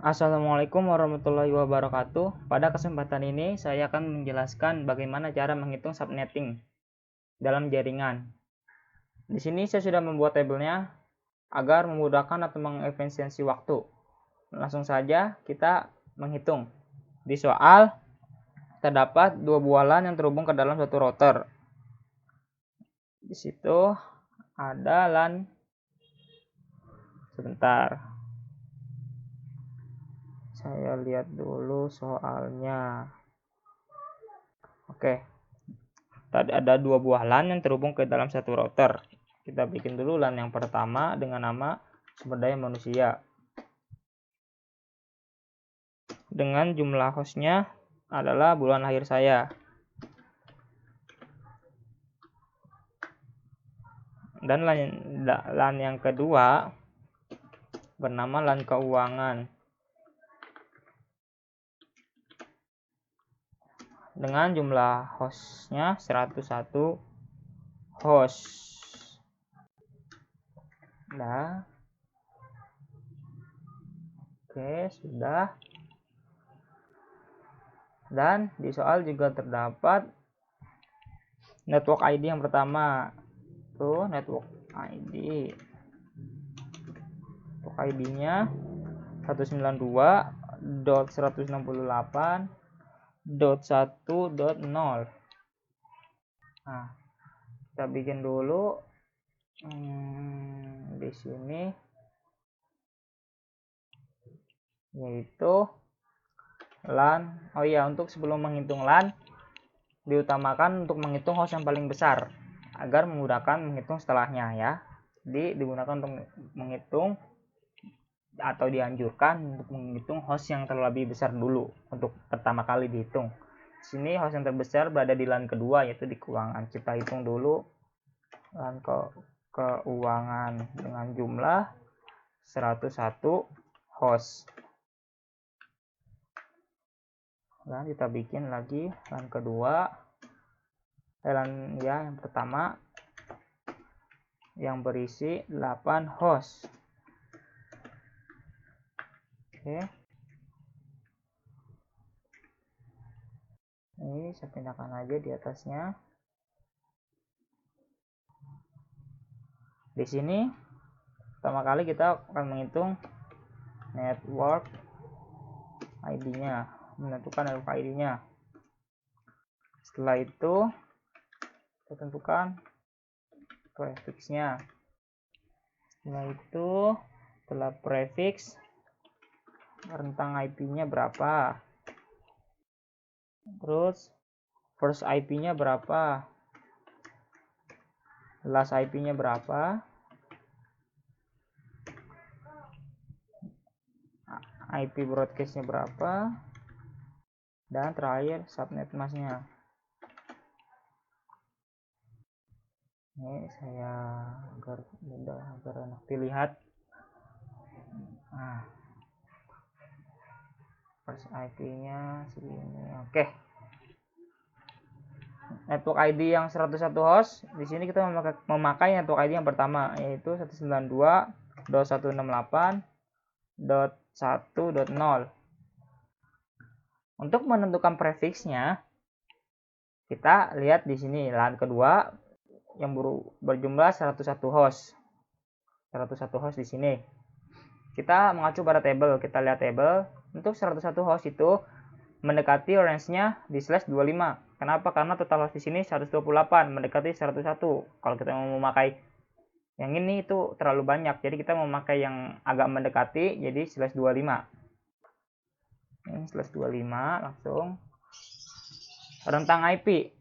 Assalamualaikum warahmatullahi wabarakatuh. Pada kesempatan ini saya akan menjelaskan bagaimana cara menghitung subnetting dalam jaringan. Di sini saya sudah membuat tabelnya agar memudahkan atau mengefisiensi waktu. Langsung saja kita menghitung. Di soal terdapat dua buah LAN yang terhubung ke dalam satu router. Di situ ada LAN. Sebentar. Saya lihat dulu soalnya. Oke. Tadi ada dua buah LAN yang terhubung ke dalam satu router. Kita bikin dulu LAN yang pertama dengan nama sumber daya manusia. Dengan jumlah hostnya adalah bulan lahir saya. Dan LAN yang kedua bernama LAN keuangan. Dengan jumlah hostnya 101 host. Nah, oke, sudah. Dan di soal juga terdapat network ID yang pertama. Tuh, network ID. Network ID-nya 192.168.1.0. Nah, kita bikin dulu di sini, yaitu LAN. Oh iya, untuk sebelum menghitung LAN diutamakan untuk menghitung host yang paling besar agar memudahkan menghitung setelahnya ya. Jadi digunakan untuk menghitung atau dianjurkan untuk menghitung host yang terlebih besar dulu untuk pertama kali dihitung. Di sini host yang terbesar berada di LAN kedua, yaitu di keuangan. Kita hitung dulu LAN keuangan dengan jumlah 101 host. Dan kita bikin lagi LAN kedua, LAN yang pertama yang berisi 8 host. Oke. Ini saya pindahkan aja di atasnya. Di sini pertama kali kita akan menghitung network ID-nya, menentukan network ID-nya. Setelah itu kita tentukan prefix-nya. Setelah prefix, rentang IP-nya berapa, terus first IP-nya berapa, last IP-nya berapa, IP broadcast-nya berapa, dan terakhir subnet mask-nya. Ini saya agar mudah, agar enak dilihat. Nah, first IP-nya segini. Oke. Network ID yang 101 host, di sini kita memakai network ID yang pertama, yaitu 192.168.1.0. Untuk menentukan prefixnya, kita lihat di sini LAN kedua yang berjumlah 101 host. 101 host di sini. Kita mengacu pada tabel, kita lihat tabel. Untuk 101 host itu mendekati range-nya di /25. Kenapa? Karena total host di sini 128, mendekati 101. Kalau kita mau memakai yang ini itu terlalu banyak, jadi kita memakai yang agak mendekati, jadi /25. Ini /25 langsung. Rentang IP.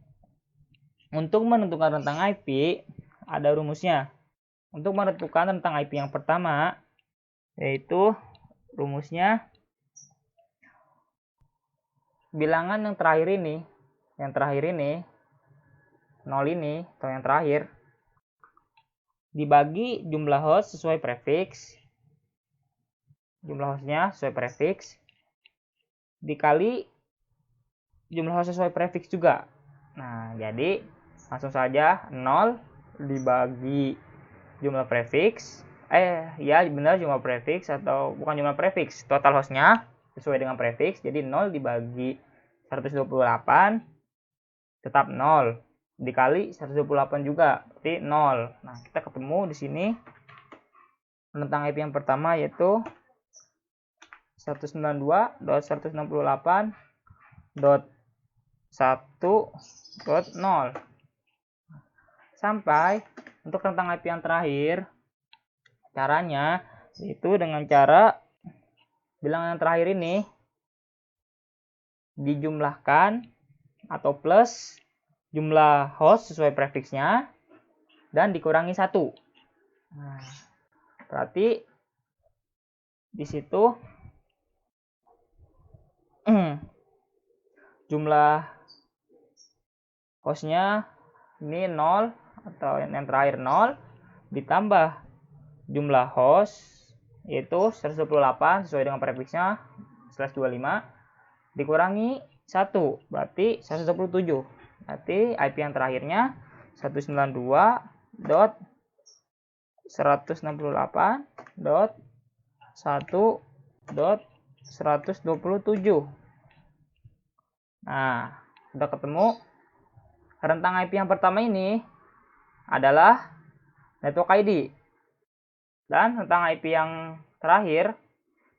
Untuk menentukan rentang IP ada rumusnya. Untuk menentukan rentang IP yang pertama, yaitu rumusnya bilangan yang terakhir ini 0 ini atau yang terakhir dibagi jumlah host sesuai prefix, jumlah hostnya sesuai prefix, dikali jumlah host sesuai prefix juga. Nah, jadi langsung saja 0 dibagi jumlah prefix ya benar jumlah prefix atau bukan jumlah prefix, total hostnya sesuai dengan prefix. Jadi 0 dibagi 128 tetap 0, dikali 128 juga berarti 0. Nah, kita ketemu di sini tentang IP yang pertama yaitu 192.168.1.0. Sampai untuk rentang IP yang terakhir, caranya yaitu dengan cara bilangan yang terakhir ini dijumlahkan atau plus jumlah host sesuai prefixnya dan dikurangi 1. Nah, berarti di situ jumlah hostnya ini 0 atau yang terakhir 0 ditambah jumlah host yaitu 128 sesuai dengan prefixnya /25 dikurangi 1 berarti 127. Berarti IP yang terakhirnya 192.168.1.127. Nah, sudah ketemu. Rentang IP yang pertama ini adalah network ID. Dan rentang IP yang terakhir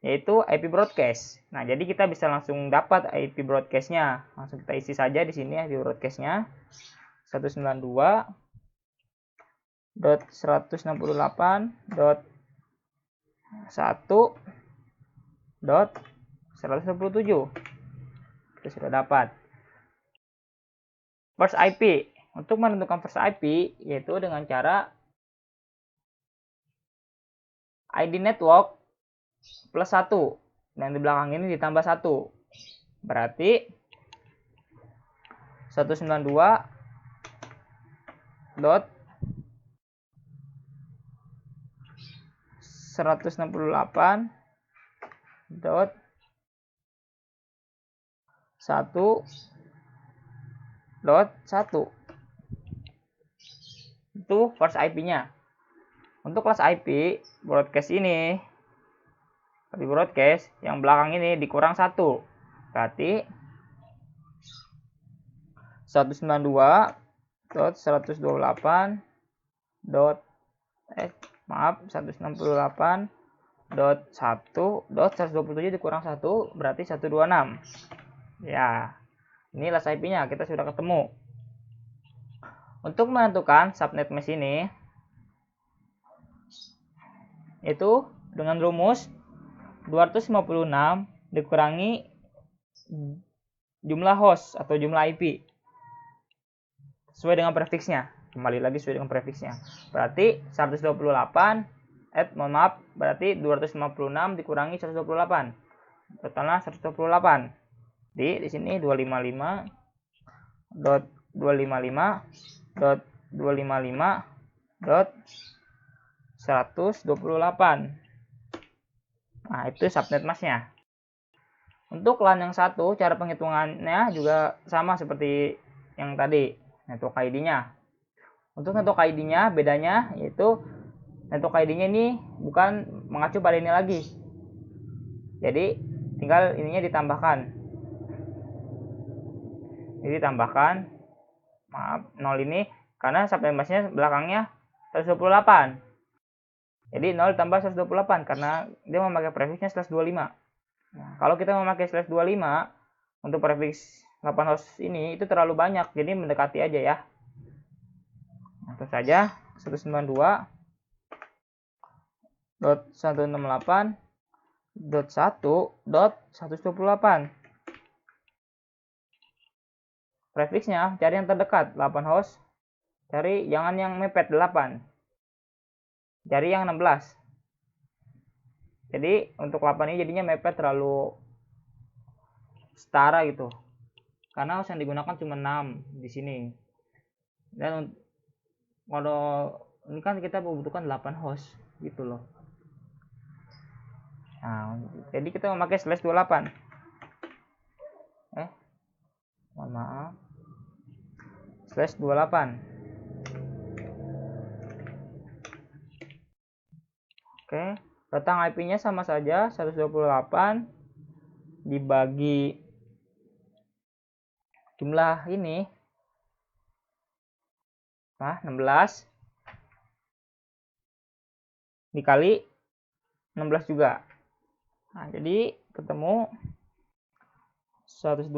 yaitu IP broadcast. Nah, jadi kita bisa langsung dapat IP broadcast-nya. Langsung kita isi saja di sini IP broadcast-nya. 192.168.1.127. Kita sudah dapat. First IP. Untuk menentukan first IP yaitu dengan cara ID network plus 1 dan di belakang ini ditambah 1 berarti 192.168.1.1 itu first IP-nya. Untuk kelas IP broadcast ini di broadcast yang belakang ini dikurang 1 berarti 192.168.127 dikurang 1 berarti 126. Ya, ini kelas IP-nya kita sudah ketemu. Untuk menentukan subnet mesh ini itu dengan rumus 256 dikurangi jumlah host atau jumlah IP sesuai dengan prefixnya. Kembali lagi sesuai dengan prefixnya. Berarti 128 berarti 256 dikurangi 128. Totalnya 128. Di sini 255.255.255.128. Nah, itu subnet masknya. Untuk LAN yang satu, cara penghitungannya juga sama seperti yang tadi, network ID-nya. Untuk network ID-nya, bedanya yaitu network ID-nya ini bukan mengacu pada ini lagi. Jadi, tinggal ininya ditambahkan. Jadi, ditambahkan, 0 ini, karena subnet masknya belakangnya 128. Jadi 0 tambah 128 karena dia memakai prefixnya /25. Nah, kalau kita memakai /25 untuk prefix 8 host ini itu terlalu banyak, jadi mendekati aja ya. Langsung saja 192.168.1.128. Prefixnya cari yang terdekat 8 host. Cari jangan yang mepet 8. Cari yang 16. Jadi untuk 8 ini jadinya mepet terlalu setara gitu. Karena host yang digunakan cuma 6 di sini. Dan kalau ini kan kita membutuhkan 8 host gitu loh. Nah, jadi kita memakai /28. Mohon maaf. /28. Oke, rentang IP-nya sama saja, 128 dibagi jumlah ini, 16 dikali 16 juga. Nah, jadi ketemu 128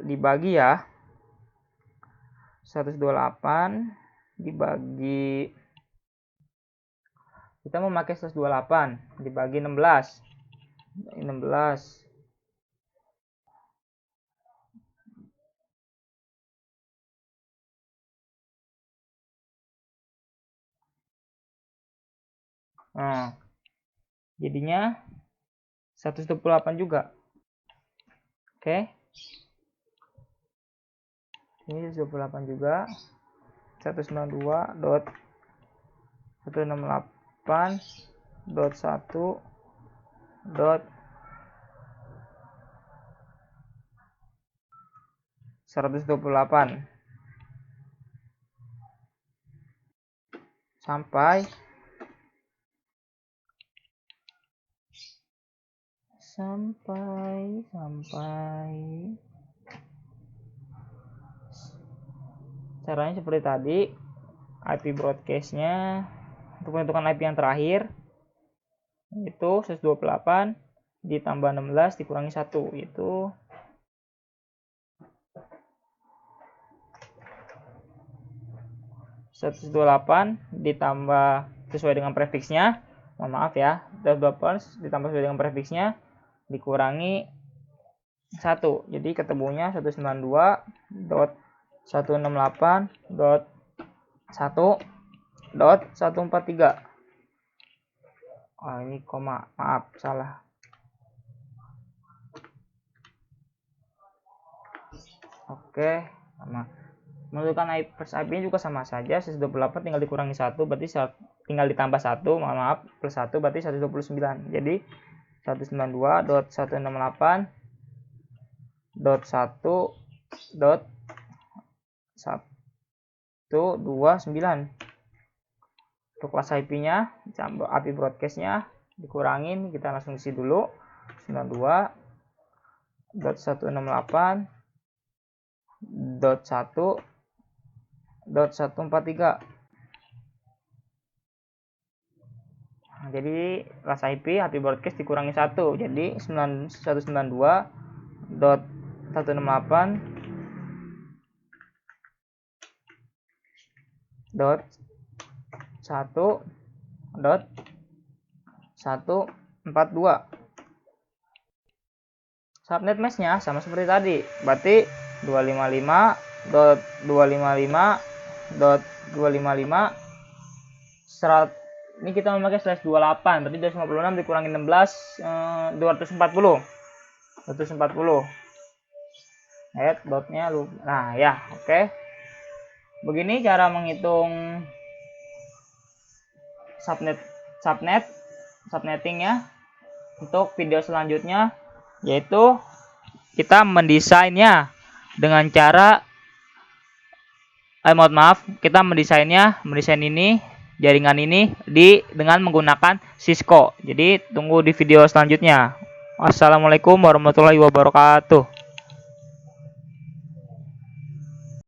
dibagi ya. 128 dibagi, kita memakai 128 dibagi 16. 16 jadinya 128 juga. Oke. Ini 128 juga. 192.168.128 sampai caranya seperti tadi. IP broadcast-nya untuk menentukan IP yang terakhir itu 128 ditambah 16 dikurangi 1, itu 128 ditambah sesuai dengan prefiksnya, maaf ya, 128 ditambah sesuai dengan prefiksnya dikurangi 1, jadi ketemunya 192.168.1.143. Ini koma, maaf, salah. Oke, sama. Menentukan IP juga sama saja, 128 tinggal dikurangi 1, berarti tinggal ditambah 1, maaf, plus 1 berarti 129. Jadi 192.168.1.129. Untuk kelas IP-nya, IP broadcast-nya dikurangin, kita langsung isi dulu 92.168.1.143. Jadi kelas IP broadcast dikurangi 1, jadi 192.168.1.142. Subnet mesh-nya sama seperti tadi, berarti 255.255.255 ini kita memakai slash 28, berarti 256 dikurangi 16, 240. Lihat dotnya lu. Nah, ya, oke. Begini cara menghitung subnetting ya. Untuk video selanjutnya yaitu kita mendesainnya dengan cara kita mendesain ini jaringan ini dengan menggunakan Cisco. Jadi tunggu di video selanjutnya. Wassalamualaikum warahmatullahi wabarakatuh.